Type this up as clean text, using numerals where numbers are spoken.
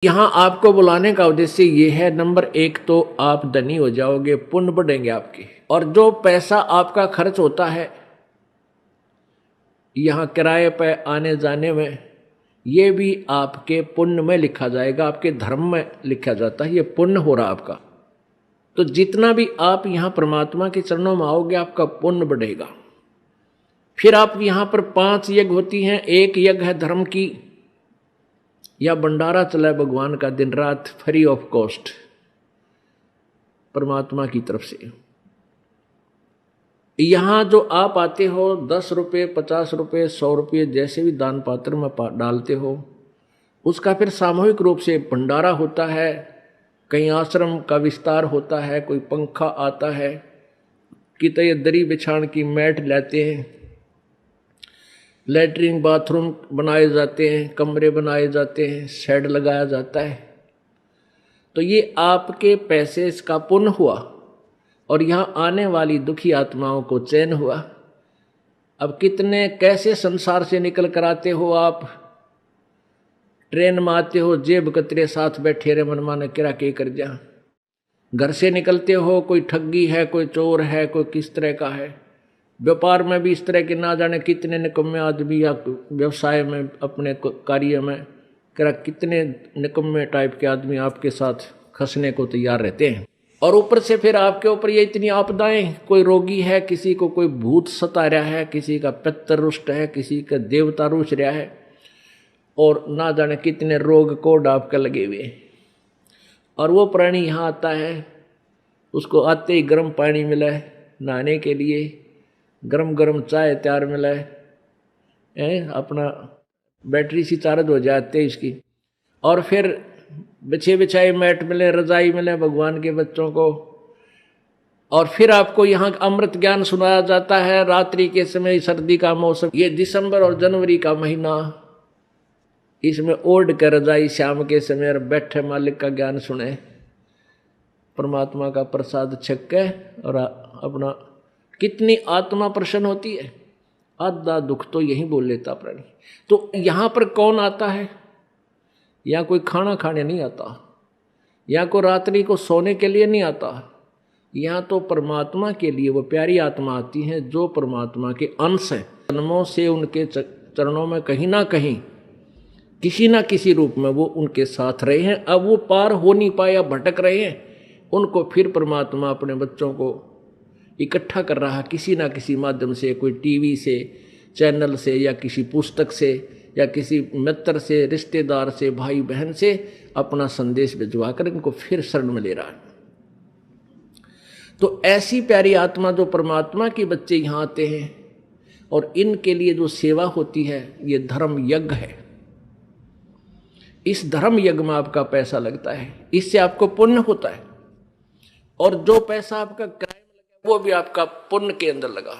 यहाँ आपको बुलाने का उद्देश्य ये है, नंबर एक तो आप धनी हो जाओगे, पुण्य बढ़ेंगे आपके, और जो पैसा आपका खर्च होता है यहाँ किराए पे आने जाने में, ये भी आपके पुण्य में लिखा जाएगा, आपके धर्म में लिखा जाता है, ये पुण्य हो रहा आपका। तो जितना भी आप यहाँ परमात्मा के चरणों में आओगे आपका पुण्य बढ़ेगा। फिर आप यहाँ पर 5 यज्ञ होती हैं। एक यज्ञ है धर्म की, या भंडारा चला है भगवान का दिन रात फ्री ऑफ कॉस्ट परमात्मा की तरफ से। यहाँ जो आप आते हो 10 रुपये, 50 रुपये, 100 रुपये जैसे भी दान पात्र में डालते हो, उसका फिर सामूहिक रूप से भंडारा होता है, कहीं आश्रम का विस्तार होता है, कोई पंखा आता है, कितने दरी बिछाण की मैट लेते हैं, लैट्रिन बाथरूम बनाए जाते हैं, कमरे बनाए जाते हैं, शेड लगाया जाता है। तो ये आपके पैसे इसका पुण्य हुआ, और यहाँ आने वाली दुखी आत्माओं को चैन हुआ। अब कितने कैसे संसार से निकल कर आते हो आप, ट्रेन में आते हो, जेब कतरे साथ बैठे रहे, मनमाने किरा के कर जा। घर से निकलते हो, कोई ठगी है, कोई चोर है, कोई किस तरह का है। व्यापार में भी इस तरह के ना जाने कितने निकम्मे आदमी, या व्यवसाय में अपने कार्य में कितने निकम्मे टाइप के आदमी आपके साथ खसने को तैयार रहते हैं। और ऊपर से फिर आपके ऊपर ये इतनी आपदाएं, कोई रोगी है, किसी को कोई भूत सता रहा है, किसी का पितर रुष्ट है, किसी का देवता रुष रहा है, और ना जाने कितने रोग कोड आपके लगे हुए। और वो प्राणी यहाँ आता है, उसको आते ही गर्म पानी मिला है नहाने के लिए, गरम गरम चाय तैयार मिला है, अपना बैटरी सी चार्ज हो जाती है इसकी, और फिर बिछे बिछाए मैट मिले, रजाई मिले भगवान के बच्चों को। और फिर आपको यहाँ अमृत ज्ञान सुनाया जाता है रात्रि के समय, सर्दी का मौसम, ये दिसंबर और जनवरी का महीना, इसमें ओढ़ कर रजाई शाम के समय और बैठे मालिक का ज्ञान सुने, परमात्मा का प्रसाद छक के, और अपना कितनी आत्मा प्रसन्न होती है। आधा दुख तो यही बोल लेता प्राणी। तो यहाँ पर कौन आता है? यहाँ कोई खाना खाने नहीं आता, यहाँ को रात्रि को सोने के लिए नहीं आता, यहाँ तो परमात्मा के लिए वो प्यारी आत्मा आती है जो परमात्मा के अंश है। जन्मों से उनके चरणों में कहीं ना कहीं किसी ना किसी रूप में वो उनके साथ रहे हैं। अब वो पार हो नहीं पाया, भटक रहे हैं, उनको फिर परमात्मा अपने बच्चों को इकट्ठा कर रहा, किसी ना किसी माध्यम से, कोई टीवी से, चैनल से, या किसी पुस्तक से, या किसी मित्र से, रिश्तेदार से, भाई बहन से अपना संदेश भिजवा कर इनको फिर शरण में ले रहा है। तो ऐसी प्यारी आत्मा जो परमात्मा के बच्चे यहाँ आते हैं, और इनके लिए जो सेवा होती है, ये धर्म यज्ञ है। इस धर्म यज्ञ में आपका पैसा लगता है, इससे आपको पुण्य होता है, और जो पैसा आपका किराए में लगा वो भी आपका पुण्य के अंदर लगा।